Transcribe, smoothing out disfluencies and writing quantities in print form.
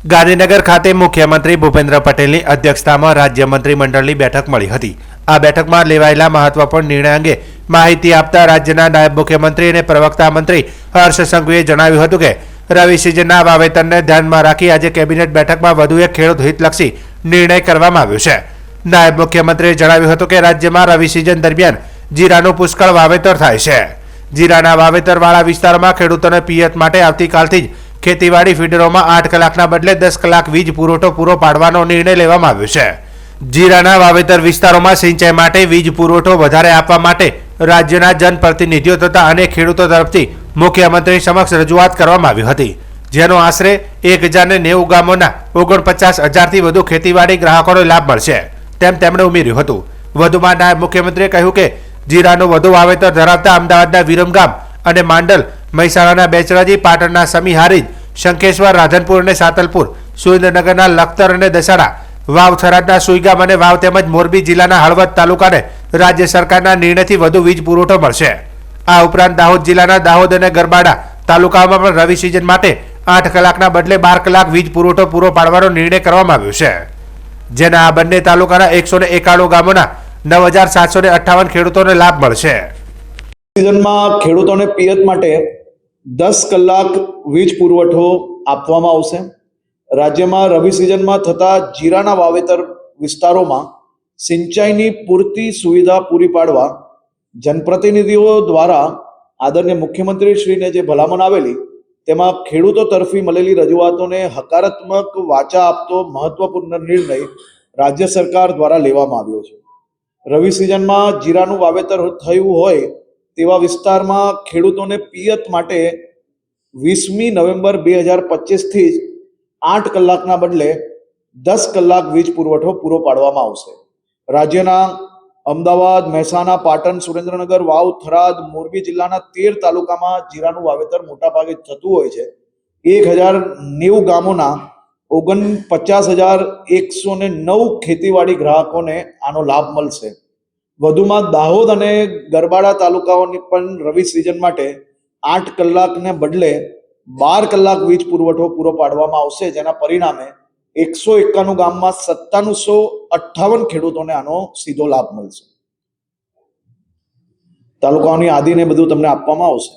ગાંધીનગર ખાતે મુખ્યમંત્રી ભૂપેન્દ્ર પટેલની અધ્યક્ષતામાં રાજ્ય મંત્રીમંડળની બેઠક મળી હતી। આ બેઠકમાં લેવાયેલા મહત્વપૂર્ણ નિર્ણય અંગે માહિતી આપતા રાજ્યના નાયબ મુખ્યમંત્રી અને પ્રવક્તા મંત્રી હર્ષ સંઘવીએ જણાવ્યું હતું કે રવિ સિઝનના વાવેતરને ધ્યાનમાં રાખી આજે કેબિનેટ બેઠકમાં વધુ એક ખેડૂત હિતલક્ષી નિર્ણય કરવામાં આવ્યો છે। નાયબ મુખ્યમંત્રીએ જણાવ્યું હતું કે રાજ્યમાં રવિ સિઝન દરમિયાન જીરાનું પુષ્કળ વાવેતર થાય છે। જીરાના વાવેતરવાળા વિસ્તારોમાં ખેડૂતોને પિયત માટે આવતીકાલથી જ ખેતીવાડી ફીડરોમાં 8 કલાકના બદલે 10 કલાક વીજ પુરવઠો પૂરો પાડવાનો નિર્ણય લેવામાં આવ્યો છે। જીરાના વાવેતર વિસ્તારોમાં સિંચાઈ માટે વીજ પુરવઠો વધારે આપવા માટે રાજ્યના જનપ્રતિનિધિઓ તથા અનેક ખેડૂતો તરફથી મુખ્યમંત્રી સમક્ષ રજૂઆત કરવામાં આવી હતી, જેનો આશરે 1090 ગામોના 49,000થી વધુ ખેતીવાડી ગ્રાહકોને લાભ મળશે તેમ તેમણે ઉમેર્યું હતું। વધુમાં નાયબ મુખ્યમંત્રીએ કહ્યું કે જીરાનું વધુ વાવેતર ધરાવતા અમદાવાદના વિરમગામ અને માંડલ, મહેસાણાના બેચરાજી, પાટણના સમી હારીજ, શંખેશ્વર, રાધનપુર અને સાતલપુર, સુરેન્દ્રનગરના લખતર અને દસાડા, વાવ થરાદના સુઈગામ અને વાવ તેમજ મોરબી જિલ્લાના હળવદ તાલુકાને રાજ્ય સરકારના નિર્ણયથી વધુ વીજ પુરવઠો મળશે। આ ઉપરાંત દાહોદ જિલ્લાના દાહોદ અને ગરબાડા તાલુકાઓમાં પણ રવિ સિઝન માટે 8 કલાકના બદલે 12 કલાક વીજ પુરવઠો પૂરો પાડવાનો નિર્ણય કરવામાં આવ્યો છે, જેના આ બંને તાલુકાના 191 ગામોના 9,758 ખેડૂતોને લાભ મળશે। સિઝનમાં ખેડૂતોને પિયત માટે 10 કલાક વીજ પુરવઠો આપવામાં આવશે। રાજ્યમાં રવિ સિઝનમાં થતા જીરાના વાવેતર વિસ્તારોમાં સિંચાઈની પૂરતી સુવિધા પૂરી પાડવા જનપ્રતિનિધિઓ દ્વારા આદરણીય મુખ્યમંત્રીશ્રીને જે ભલામણ આવેલી તેમાં ખેડૂતો તરફી મળેલી રજૂઆતોને હકારાત્મક વાચા આપતો મહત્વપૂર્ણ નિર્ણય રાજ્ય સરકાર દ્વારા લેવામાં આવ્યો છે। રવિ સિઝનમાં જીરાનું વાવેતર થયું હોય તેવા વિસ્તારમાં ખેડૂતોને પિયત માટે 20મી નવેમ્બર 2025થી જ 8 કલાકના બદલે 10 કલાક વીજ પુરવઠો પૂરો પાડવામાં આવશે। રાજ્યના અમદાવાદ, મહેસાણા, પાટણ, સુરેન્દ્રનગર, વાવ, થરાદ, મોરબી જિલ્લાના 13 તાલુકામાં જીરાનું વાવેતર મોટાભાગે થતું હોય છે। 1090 ગામોના 49,109 ખેતીવાડી ગ્રાહકોને આનો લાભ મળશે। વધુમાં દાહોદ અને ગરબાડા તાલુકાઓની પણ રવિ સિઝન માટે 8 કલાકને બદલે 12 કલાક વીજ પુરવઠો પૂરો પાડવામાં આવશે, જેના પરિણામે 191 ગામમાં 9758 ખેડૂતોને આનો સીધો લાભ મળશે। તાલુકાઓની યાદીને બધું તમને આપવામાં આવશે।